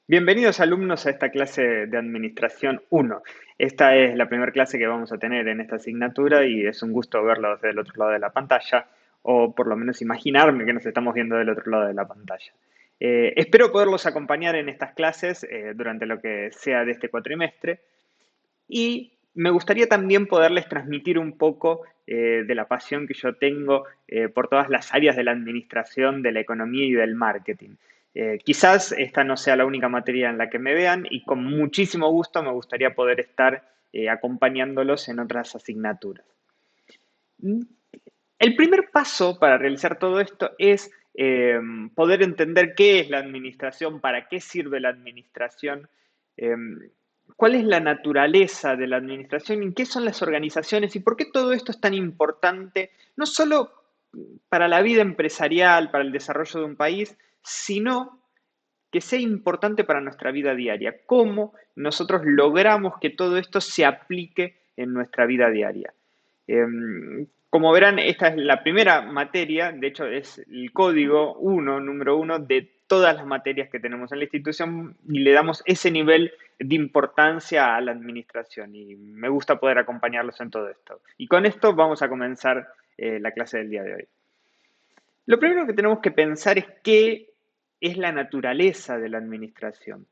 Bienvenidos alumnos a esta clase de Administración 1. Esta es la primera clase que vamos a tener en esta asignatura y es un gusto verlos del otro lado de la pantalla, o por lo menos imaginarme que nos estamos viendo del otro lado de la pantalla. Espero poderlos acompañar en estas clases durante lo que sea de este cuatrimestre y me gustaría también poderles transmitir un poco de la pasión que yo tengo por todas las áreas de la administración, de la economía y del marketing. Quizás esta no sea la única materia en la que me vean y con muchísimo gusto me gustaría poder estar acompañándolos en otras asignaturas. El primer paso para realizar todo esto es poder entender qué es la administración, para qué sirve la administración, eh, cuál es la naturaleza de la administración y qué son las organizaciones y por qué todo esto es tan importante, no solo para la vida empresarial, para el desarrollo de un país, sino que sea importante para nuestra vida diaria. Cómo nosotros logramos que todo esto se aplique en nuestra vida diaria. Como verán, esta es la primera materia, de hecho es el código número uno de todas las materias que tenemos en la institución y le damos ese nivel de importancia a la administración y me gusta poder acompañarlos en todo esto. Y con esto vamos a comenzar la clase del día de hoy. Lo primero que tenemos que pensar es qué es la naturaleza de la administración,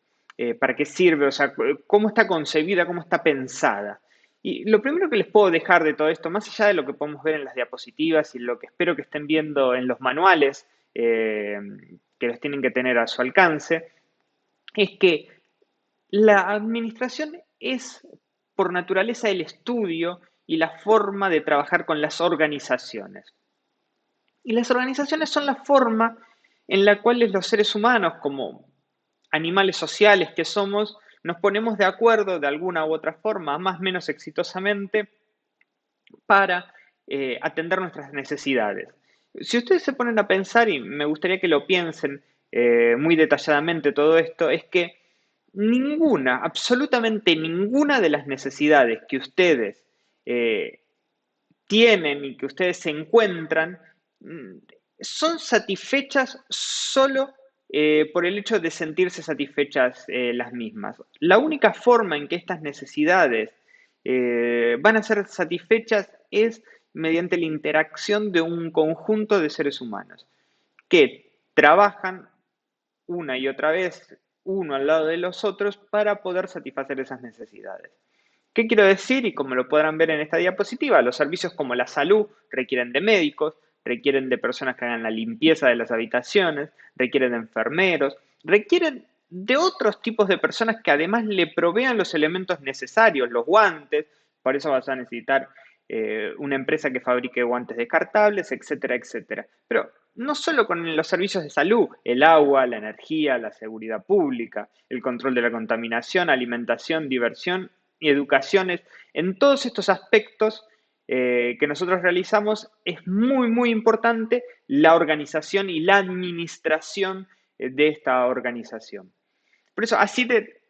para qué sirve, o sea, cómo está concebida, cómo está pensada. Y lo primero que les puedo dejar de todo esto, más allá de lo que podemos ver en las diapositivas y lo que espero que estén viendo en los manuales que los tienen que tener a su alcance, es que la administración es por naturaleza el estudio y la forma de trabajar con las organizaciones. Y las organizaciones son la forma en la cual los seres humanos, como animales sociales que somos, nos ponemos de acuerdo de alguna u otra forma, más o menos exitosamente, para atender nuestras necesidades. Si ustedes se ponen a pensar, y me gustaría que lo piensen muy detalladamente todo esto, es que ninguna, absolutamente ninguna de las necesidades que ustedes eh, tienen y que ustedes se encuentran mm, son satisfechas solo por el hecho de sentirse satisfechas las mismas. La única forma en que estas necesidades van a ser satisfechas es mediante la interacción de un conjunto de seres humanos que trabajan una y otra vez uno al lado de los otros para poder satisfacer esas necesidades. ¿Qué quiero decir? Y como lo podrán ver en esta diapositiva, los servicios como la salud requieren de médicos, requieren de personas que hagan la limpieza de las habitaciones, requieren de enfermeros, requieren de otros tipos de personas que además le provean los elementos necesarios, los guantes, por eso vas a necesitar una empresa que fabrique guantes descartables, etcétera, etcétera. Pero no solo con los servicios de salud, el agua, la energía, la seguridad pública, el control de la contaminación, alimentación, diversión y educaciones, en todos estos aspectos que nosotros realizamos es muy, muy importante la organización y la administración de esta organización. Por eso, así de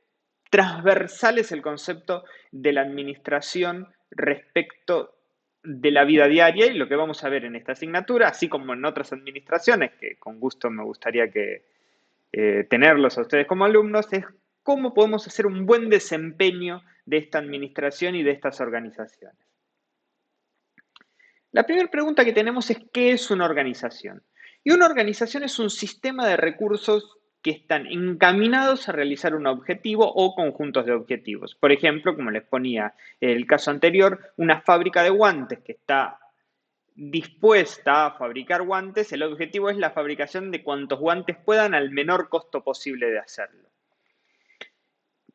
transversal es el concepto de la administración respecto de la vida diaria y lo que vamos a ver en esta asignatura, así como en otras administraciones, que con gusto me gustaría que tenerlos a ustedes como alumnos, es cómo podemos hacer un buen desempeño de esta administración y de estas organizaciones. La primera pregunta que tenemos es ¿qué es una organización? Y una organización es un sistema de recursos que están encaminados a realizar un objetivo o conjuntos de objetivos. Por ejemplo, como les ponía el caso anterior, una fábrica de guantes que está dispuesta a fabricar guantes, el objetivo es la fabricación de cuantos guantes puedan al menor costo posible de hacerlo.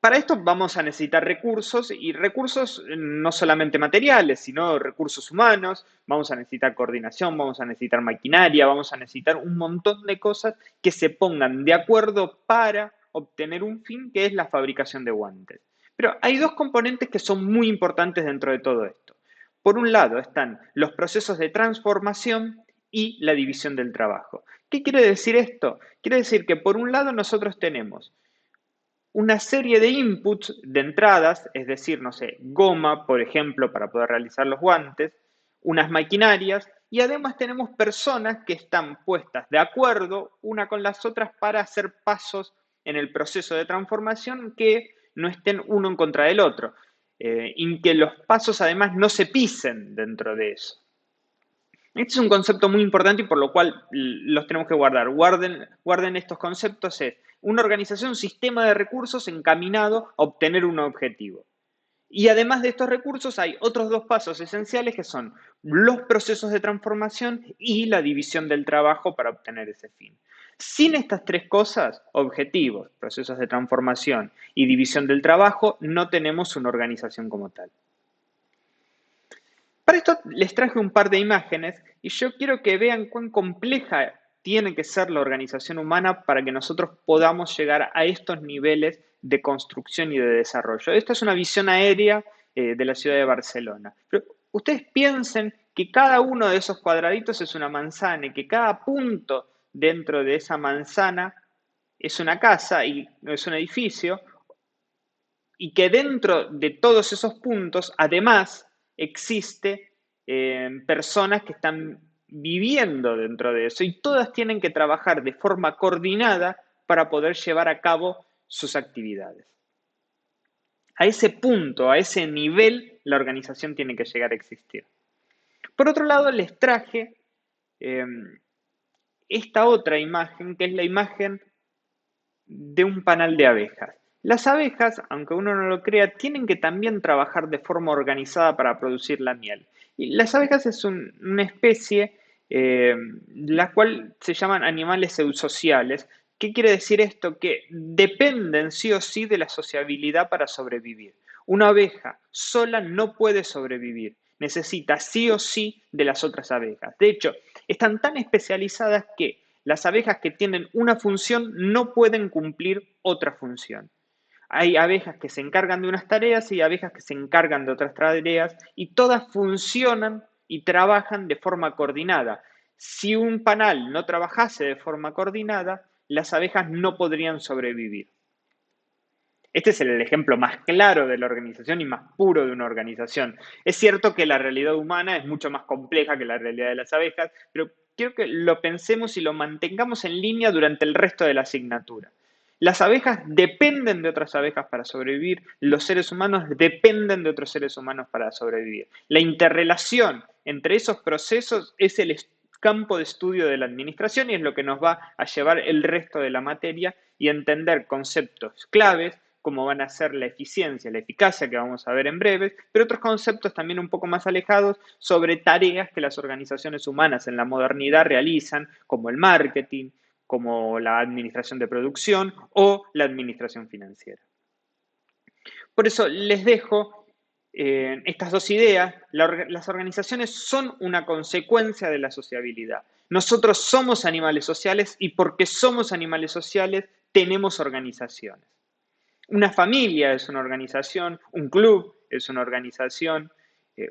Para esto vamos a necesitar recursos y recursos no solamente materiales, sino recursos humanos, vamos a necesitar coordinación, vamos a necesitar maquinaria, vamos a necesitar un montón de cosas que se pongan de acuerdo para obtener un fin que es la fabricación de guantes. Pero hay dos componentes que son muy importantes dentro de todo esto. Por un lado están los procesos de transformación y la división del trabajo. ¿Qué quiere decir esto? Quiere decir que por un lado nosotros tenemos una serie de inputs de entradas, es decir, no sé, goma, por ejemplo, para poder realizar los guantes, unas maquinarias y además tenemos personas que están puestas de acuerdo una con las otras para hacer pasos en el proceso de transformación que no estén uno en contra del otro, y que los pasos además no se pisen dentro de eso. Este es un concepto muy importante y por lo cual los tenemos que guardar. Guarden estos conceptos. Es una organización, un sistema de recursos encaminado a obtener un objetivo. Y además de estos recursos hay otros dos pasos esenciales que son los procesos de transformación y la división del trabajo para obtener ese fin. Sin estas tres cosas, objetivos, procesos de transformación y división del trabajo, no tenemos una organización como tal. Para esto les traje un par de imágenes y yo quiero que vean cuán compleja tiene que ser la organización humana para que nosotros podamos llegar a estos niveles de construcción y de desarrollo. Esta es una visión aérea de la ciudad de Barcelona. Pero ustedes piensen que cada uno de esos cuadraditos es una manzana y que cada punto dentro de esa manzana es una casa y es un edificio, y que dentro de todos esos puntos, además, existe personas que están viviendo dentro de eso y todas tienen que trabajar de forma coordinada para poder llevar a cabo sus actividades. A ese punto, a ese nivel, la organización tiene que llegar a existir. Por otro lado, les traje esta otra imagen, que es la imagen de un panal de abejas. Las abejas, aunque uno no lo crea, tienen que también trabajar de forma organizada para producir la miel. Y las abejas es una especie la cual se llaman animales eusociales. ¿Qué quiere decir esto? Que dependen sí o sí de la sociabilidad para sobrevivir. Una abeja sola no puede sobrevivir, necesita sí o sí de las otras abejas. De hecho, están tan especializadas que las abejas que tienen una función no pueden cumplir otra función. Hay abejas que se encargan de unas tareas y abejas que se encargan de otras tareas y todas funcionan y trabajan de forma coordinada. Si un panal no trabajase de forma coordinada, las abejas no podrían sobrevivir. Este es el ejemplo más claro de la organización y más puro de una organización. Es cierto que la realidad humana es mucho más compleja que la realidad de las abejas, pero quiero que lo pensemos y lo mantengamos en línea durante el resto de la asignatura. Las abejas dependen de otras abejas para sobrevivir, los seres humanos dependen de otros seres humanos para sobrevivir. La interrelación entre esos procesos es el campo de estudio de la administración y es lo que nos va a llevar el resto de la materia y a entender conceptos claves como van a ser la eficiencia, la eficacia, que vamos a ver en breve, pero otros conceptos también un poco más alejados sobre tareas que las organizaciones humanas en la modernidad realizan, como el marketing, como la administración de producción o la administración financiera. Por eso les dejo estas dos ideas. Las organizaciones son una consecuencia de la sociabilidad. Nosotros somos animales sociales y porque somos animales sociales tenemos organizaciones. Una familia es una organización, un club es una organización,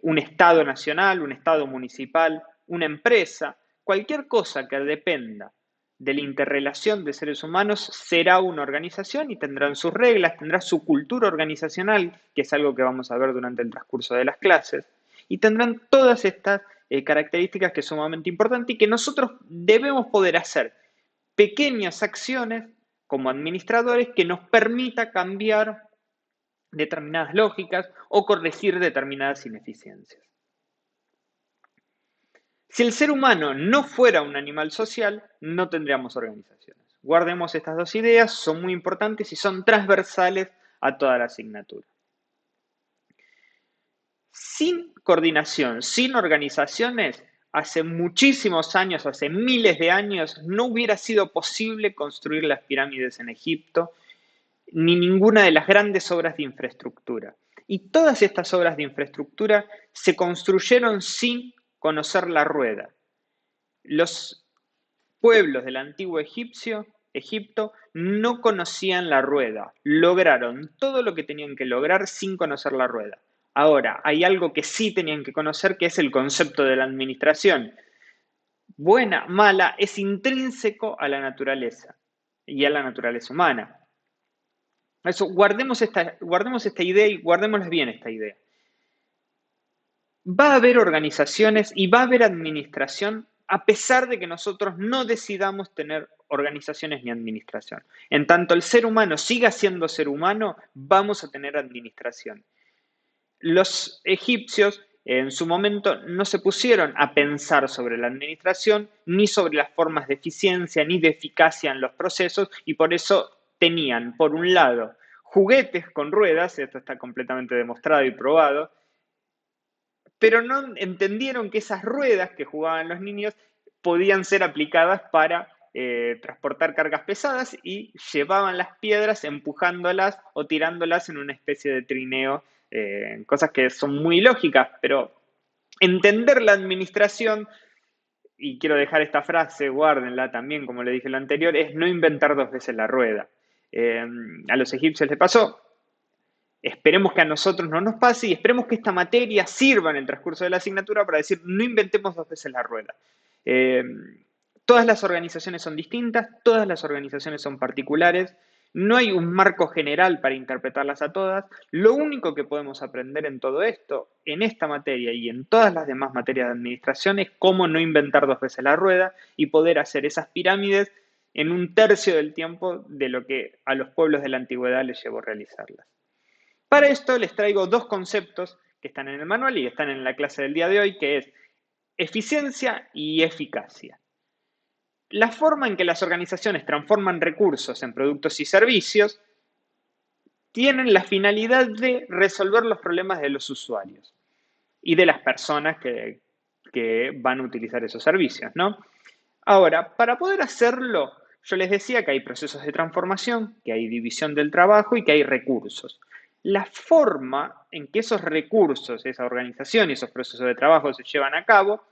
un Estado nacional, un Estado municipal, una empresa, cualquier cosa que dependa de la interrelación de seres humanos será una organización y tendrán sus reglas, tendrá su cultura organizacional, que es algo que vamos a ver durante el transcurso de las clases, y tendrán todas estas características que son sumamente importantes y que nosotros debemos poder hacer pequeñas acciones como administradores que nos permita cambiar determinadas lógicas o corregir determinadas ineficiencias. Si el ser humano no fuera un animal social, no tendríamos organizaciones. Guardemos estas dos ideas, son muy importantes y son transversales a toda la asignatura. Sin coordinación, sin organizaciones, hace muchísimos años, hace miles de años, no hubiera sido posible construir las pirámides en Egipto, ni ninguna de las grandes obras de infraestructura. Y todas estas obras de infraestructura se construyeron sin conocer la rueda. Los pueblos del antiguo Egipto no conocían la rueda, lograron todo lo que tenían que lograr sin conocer la rueda. Ahora, hay algo que sí tenían que conocer, que es el concepto de la administración. Buena, mala, es intrínseco a la naturaleza y a la naturaleza humana. Eso, guardemos esta idea y guardémosla bien esta idea. Va a haber organizaciones y va a haber administración a pesar de que nosotros no decidamos tener organizaciones ni administración. En tanto el ser humano siga siendo ser humano, vamos a tener administración. Los egipcios en su momento no se pusieron a pensar sobre la administración, ni sobre las formas de eficiencia, ni de eficacia en los procesos, y por eso tenían, por un lado, juguetes con ruedas, esto está completamente demostrado y probado, pero no entendieron que esas ruedas que jugaban los niños podían ser aplicadas para transportar cargas pesadas y llevaban las piedras empujándolas o tirándolas en una especie de trineo, cosas que son muy lógicas, pero entender la administración, y quiero dejar esta frase, guárdenla también, como le dije en lo anterior, es no inventar dos veces la rueda. A los egipcios les pasó, esperemos que a nosotros no nos pase y esperemos que esta materia sirva en el transcurso de la asignatura para decir, no inventemos dos veces la rueda. Eh, Todas las organizaciones son distintas, todas las organizaciones son particulares, no hay un marco general para interpretarlas a todas. Lo único que podemos aprender en todo esto, en esta materia y en todas las demás materias de administración, es cómo no inventar dos veces la rueda y poder hacer esas pirámides en un tercio del tiempo de lo que a los pueblos de la antigüedad les llevó realizarlas. Para esto les traigo dos conceptos que están en el manual y están en la clase del día de hoy, que es eficiencia y eficacia. La forma en que las organizaciones transforman recursos en productos y servicios tienen la finalidad de resolver los problemas de los usuarios y de las personas que van a utilizar esos servicios, ¿no? Ahora, para poder hacerlo, yo les decía que hay procesos de transformación, que hay división del trabajo y que hay recursos. La forma en que esos recursos, esa organización y esos procesos de trabajo se llevan a cabo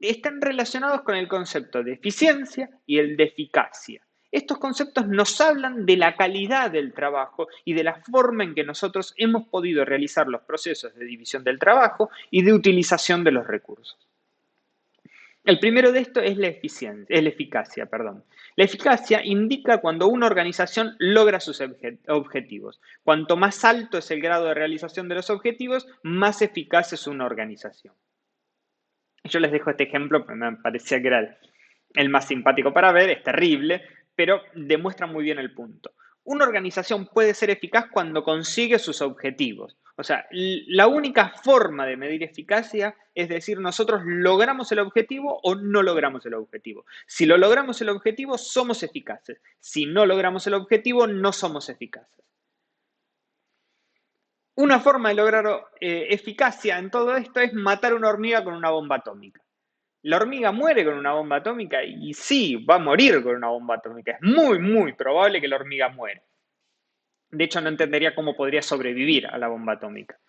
están relacionados con el concepto de eficiencia y el de eficacia. Estos conceptos nos hablan de la calidad del trabajo y de la forma en que nosotros hemos podido realizar los procesos de división del trabajo y de utilización de los recursos. El primero de esto es la eficacia, perdón. La eficacia indica cuando una organización logra sus objetivos. Cuanto más alto es el grado de realización de los objetivos, más eficaz es una organización. Yo les dejo este ejemplo, porque me parecía que era el más simpático para ver, es terrible, pero demuestra muy bien el punto. Una organización puede ser eficaz cuando consigue sus objetivos. O sea, la única forma de medir eficacia es decir, nosotros logramos el objetivo o no logramos el objetivo. Si lo logramos el objetivo, somos eficaces. Si no logramos el objetivo, no somos eficaces. Una forma de lograr eficacia en todo esto es matar una hormiga con una bomba atómica. La hormiga muere con una bomba atómica y sí, va a morir con una bomba atómica. Es muy, muy probable que la hormiga muera. De hecho, no entendería cómo podría sobrevivir a la bomba atómica.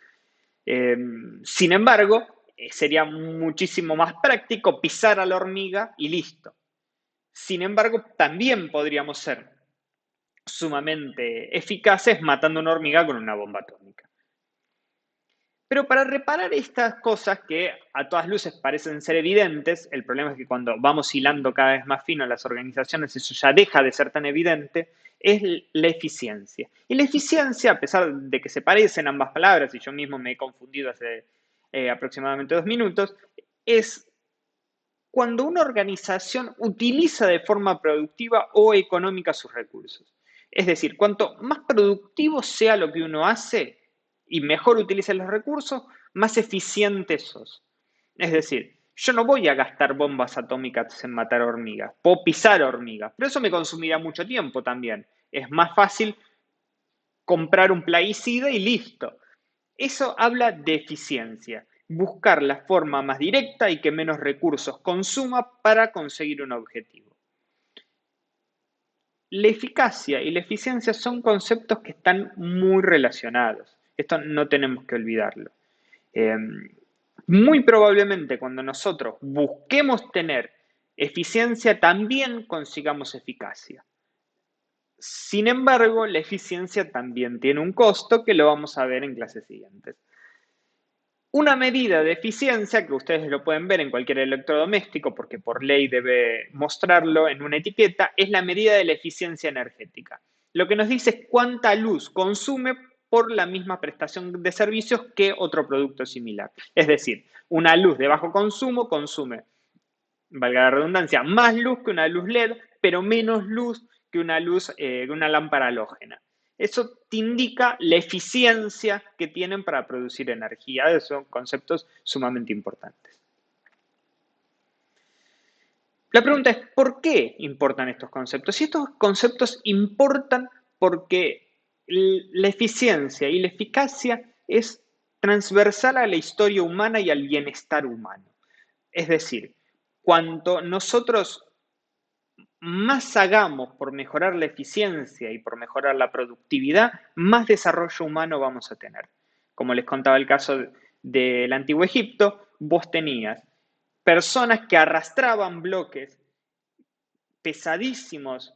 Sin embargo, sería muchísimo más práctico pisar a la hormiga y listo. Sin embargo, también podríamos ser sumamente eficaces matando una hormiga con una bomba atómica. Pero para reparar estas cosas que a todas luces parecen ser evidentes, el problema es que cuando vamos hilando cada vez más fino las organizaciones, eso ya deja de ser tan evidente, es la eficiencia. Y la eficiencia, a pesar de que se parecen ambas palabras, y yo mismo me he confundido hace aproximadamente 2 minutos, es cuando una organización utiliza de forma productiva o económica sus recursos. Es decir, cuanto más productivo sea lo que uno hace, y mejor utilices los recursos, más eficientes sos. Es decir, yo no voy a gastar bombas atómicas en matar hormigas, puedo pisar hormigas, pero eso me consumirá mucho tiempo también. Es más fácil comprar un plaguicida y listo. Eso habla de eficiencia, buscar la forma más directa y que menos recursos consuma para conseguir un objetivo. La eficacia y la eficiencia son conceptos que están muy relacionados. Esto no tenemos que olvidarlo. Muy probablemente cuando nosotros busquemos tener eficiencia, también consigamos eficacia. Sin embargo, la eficiencia también tiene un costo que lo vamos a ver en clases siguientes. Una medida de eficiencia, que ustedes lo pueden ver en cualquier electrodoméstico, porque por ley debe mostrarlo en una etiqueta, es la medida de la eficiencia energética. Lo que nos dice es cuánta luz consume por la misma prestación de servicios que otro producto similar. Es decir, una luz de bajo consumo consume, valga la redundancia, más luz que una luz LED pero menos luz que una lámpara halógena. Eso te indica la eficiencia que tienen para producir energía. Esos son conceptos sumamente importantes. La pregunta es, ¿por qué importan estos conceptos? Y estos conceptos importan porque la eficiencia y la eficacia es transversal a la historia humana y al bienestar humano. Es decir, cuanto nosotros más hagamos por mejorar la eficiencia y por mejorar la productividad, más desarrollo humano vamos a tener. Como les contaba el caso del Antiguo Egipto, vos tenías personas que arrastraban bloques pesadísimos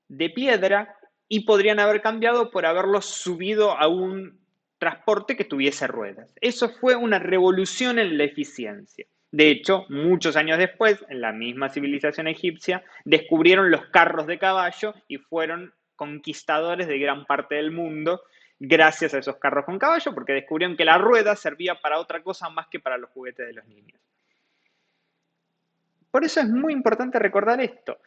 de piedra y podrían haber cambiado por haberlos subido a un transporte que tuviese ruedas. Eso fue una revolución en la eficiencia. De hecho, muchos años después, en la misma civilización egipcia, descubrieron los carros de caballo y fueron conquistadores de gran parte del mundo gracias a esos carros con caballo, porque descubrieron que la rueda servía para otra cosa más que para los juguetes de los niños. Por eso es muy importante recordar esto.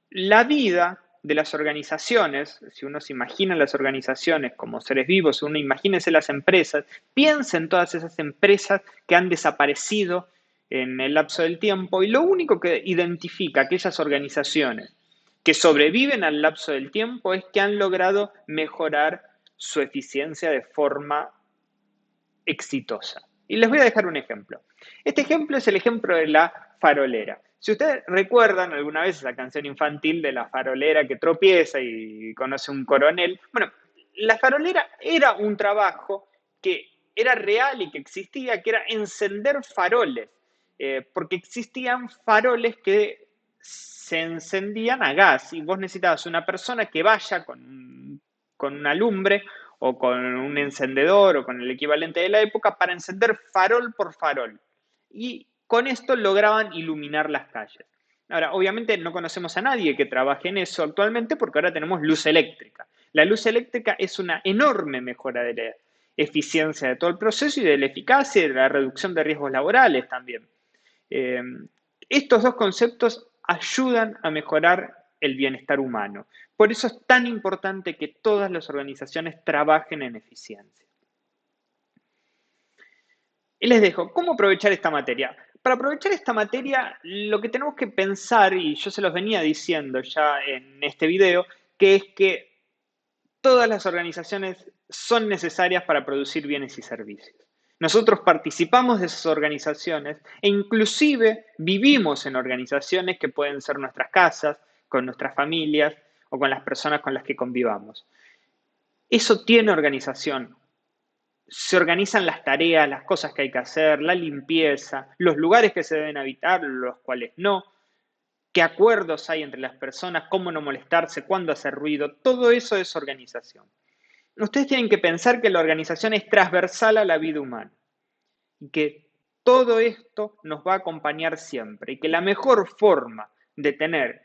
La vida de las organizaciones, si uno se imagina las organizaciones como seres vivos, uno imagínese las empresas, piensa en todas esas empresas que han desaparecido en el lapso del tiempo y lo único que identifica aquellas organizaciones que sobreviven al lapso del tiempo es que han logrado mejorar su eficiencia de forma exitosa. Y les voy a dejar un ejemplo. Este ejemplo es el ejemplo de la farolera. Si ustedes recuerdan alguna vez esa canción infantil de la farolera que tropieza y conoce un coronel, bueno, la farolera era un trabajo que era real y que existía, que era encender faroles, porque existían faroles que se encendían a gas y vos necesitabas una persona que vaya con una lumbre o con un encendedor o con el equivalente de la época para encender farol por farol. Y con esto lograban iluminar las calles. Ahora, obviamente no conocemos a nadie que trabaje en eso actualmente porque ahora tenemos luz eléctrica. La luz eléctrica es una enorme mejora de la eficiencia de todo el proceso y de la eficacia y de la reducción de riesgos laborales también. Eh, Estos dos conceptos ayudan a mejorar el bienestar humano. Por eso es tan importante que todas las organizaciones trabajen en eficiencia. Y les dejo, ¿cómo aprovechar esta materia? Para aprovechar esta materia, lo que tenemos que pensar, y yo se los venía diciendo ya en este video, que es que todas las organizaciones son necesarias para producir bienes y servicios. Nosotros participamos de esas organizaciones e inclusive vivimos en organizaciones que pueden ser nuestras casas, con nuestras familias o con las personas con las que convivamos. Eso tiene organización. Se organizan las tareas, las cosas que hay que hacer, la limpieza, los lugares que se deben habitar, los cuales no, qué acuerdos hay entre las personas, cómo no molestarse, cuándo hacer ruido, todo eso es organización. Ustedes tienen que pensar que la organización es transversal a la vida humana y que todo esto nos va a acompañar siempre y que la mejor forma de tener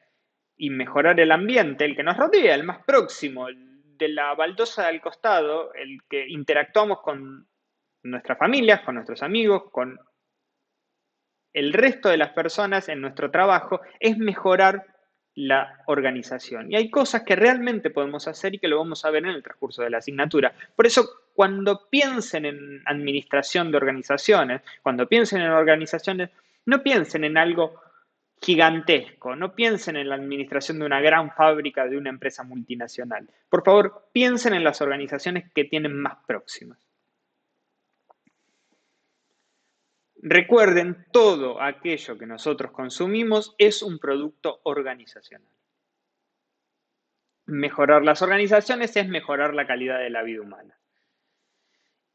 y mejorar el ambiente, el que nos rodea, el más próximo, el de la baldosa del costado, el que interactuamos con nuestras familias, con nuestros amigos, con el resto de las personas en nuestro trabajo, es mejorar la organización. Y hay cosas que realmente podemos hacer y que lo vamos a ver en el transcurso de la asignatura. Por eso, cuando piensen en administración de organizaciones, cuando piensen en organizaciones, no piensen en algo gigantesco, no piensen en la administración de una gran fábrica de una empresa multinacional. Por favor, piensen en las organizaciones que tienen más próximas. Recuerden, todo aquello que nosotros consumimos es un producto organizacional. Mejorar las organizaciones es mejorar la calidad de la vida humana.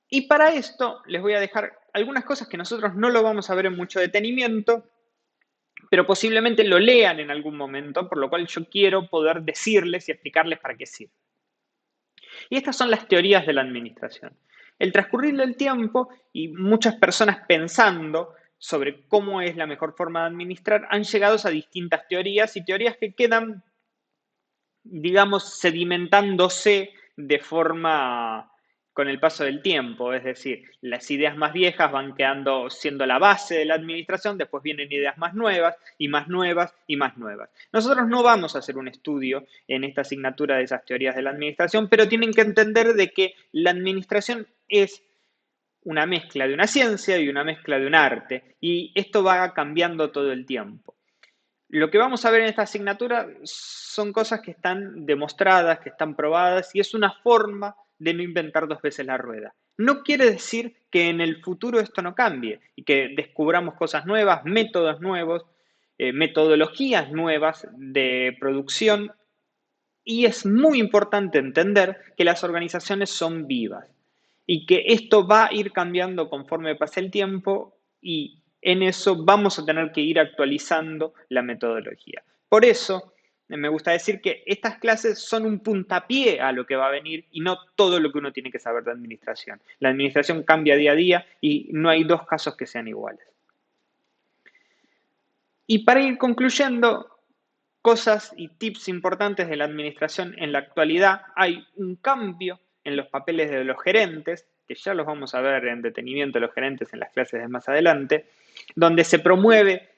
Y para esto les voy a dejar algunas cosas que nosotros no lo vamos a ver en mucho detenimiento, pero posiblemente lo lean en algún momento, por lo cual yo quiero poder decirles y explicarles para qué sirve. Y estas son las teorías de la administración. El transcurrir del tiempo y muchas personas pensando sobre cómo es la mejor forma de administrar han llegado a distintas teorías y teorías que quedan, digamos, sedimentándose con el paso del tiempo, es decir, las ideas más viejas van quedando siendo la base de la administración, después vienen ideas más nuevas y más nuevas y más nuevas. Nosotros no vamos a hacer un estudio en esta asignatura de esas teorías de la administración, pero tienen que entender de que la administración es una mezcla de una ciencia y una mezcla de un arte, y esto va cambiando todo el tiempo. Lo que vamos a ver en esta asignatura son cosas que están demostradas, que están probadas, y es una forma de no inventar dos veces la rueda. No quiere decir que en el futuro esto no cambie y que descubramos cosas nuevas, métodos nuevos, metodologías nuevas de producción, y es muy importante entender que las organizaciones son vivas y que esto va a ir cambiando conforme pase el tiempo, y en eso vamos a tener que ir actualizando la metodología. Por eso me gusta decir que estas clases son un puntapié a lo que va a venir y no todo lo que uno tiene que saber de administración. La administración cambia día a día y no hay dos casos que sean iguales. Y para ir concluyendo, cosas y tips importantes de la administración en la actualidad: hay un cambio en los papeles de los gerentes, que ya los vamos a ver en detenimiento los gerentes en las clases de más adelante, donde se promueve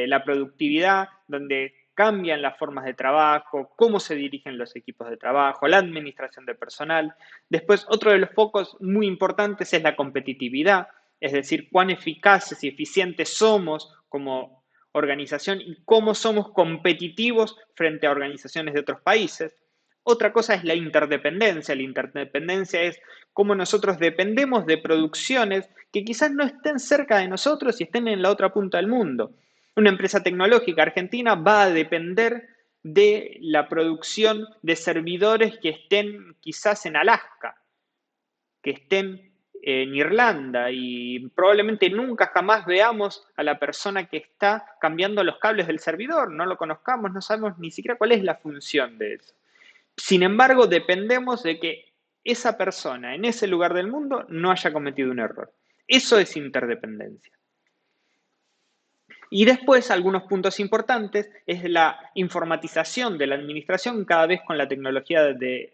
la productividad, donde cambian las formas de trabajo, cómo se dirigen los equipos de trabajo, la administración de personal. Después, otro de los focos muy importantes es la competitividad, es decir, cuán eficaces y eficientes somos como organización y cómo somos competitivos frente a organizaciones de otros países. Otra cosa es la interdependencia. La interdependencia es cómo nosotros dependemos de producciones que quizás no estén cerca de nosotros y estén en la otra punta del mundo. Una empresa tecnológica argentina va a depender de la producción de servidores que estén quizás en Alaska, que estén en Irlanda, y probablemente nunca jamás veamos a la persona que está cambiando los cables del servidor, no lo conozcamos, no sabemos ni siquiera cuál es la función de eso. Sin embargo, dependemos de que esa persona en ese lugar del mundo no haya cometido un error. Eso es interdependencia. Y después, algunos puntos importantes, es la informatización de la administración. Cada vez con la tecnología de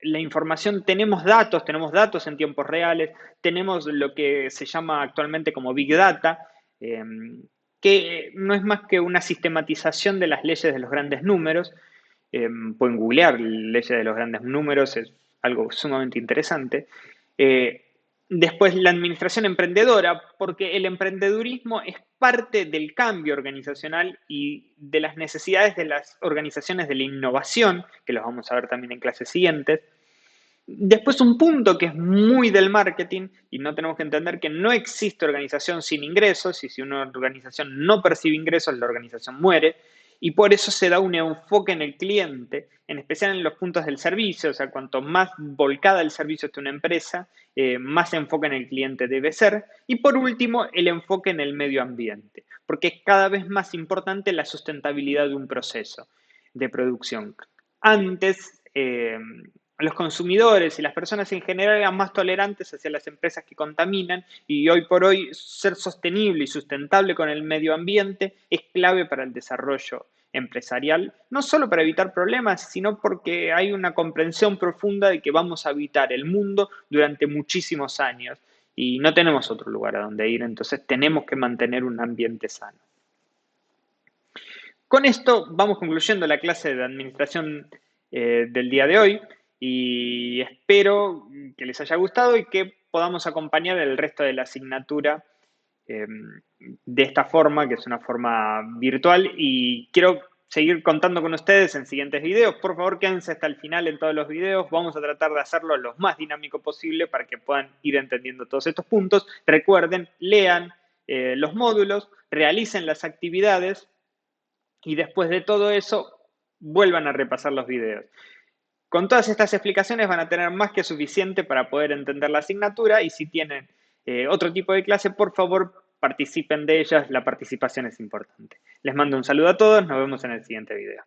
la información tenemos datos en tiempos reales, tenemos lo que se llama actualmente como Big Data, que no es más que una sistematización de las leyes de los grandes números. Pueden googlear leyes de los grandes números, es algo sumamente interesante. Después, la administración emprendedora, porque el emprendedurismo es parte del cambio organizacional y de las necesidades de las organizaciones de la innovación, que los vamos a ver también en clases siguientes. Después, un punto que es muy del marketing, y no tenemos que entender que no existe organización sin ingresos, y si una organización no percibe ingresos, la organización muere, y por eso se da un enfoque en el cliente, en especial en los puntos del servicio. O sea, cuanto más volcada el servicio esté una empresa, más enfoque en el cliente debe ser. Y por último, el enfoque en el medio ambiente, porque es cada vez más importante la sustentabilidad de un proceso de producción. Antes, los consumidores y las personas en general eran más tolerantes hacia las empresas que contaminan, y hoy por hoy ser sostenible y sustentable con el medio ambiente es clave para el desarrollo empresarial, no solo para evitar problemas, sino porque hay una comprensión profunda de que vamos a habitar el mundo durante muchísimos años y no tenemos otro lugar a donde ir, entonces tenemos que mantener un ambiente sano. Con esto vamos concluyendo la clase de administración del día de hoy, y espero que les haya gustado y que podamos acompañar el resto de la asignatura de esta forma, que es una forma virtual, y quiero seguir contando con ustedes en siguientes videos. Por favor, quédense hasta el final en todos los videos. Vamos a tratar de hacerlo lo más dinámico posible para que puedan ir entendiendo todos estos puntos. Recuerden, lean los módulos, realicen las actividades y después de todo eso vuelvan a repasar los videos. Con todas estas explicaciones van a tener más que suficiente para poder entender la asignatura, y si tienen otro tipo de clase, por favor participen de ellas. La participación es importante. Les mando un saludo a todos, nos vemos en el siguiente video.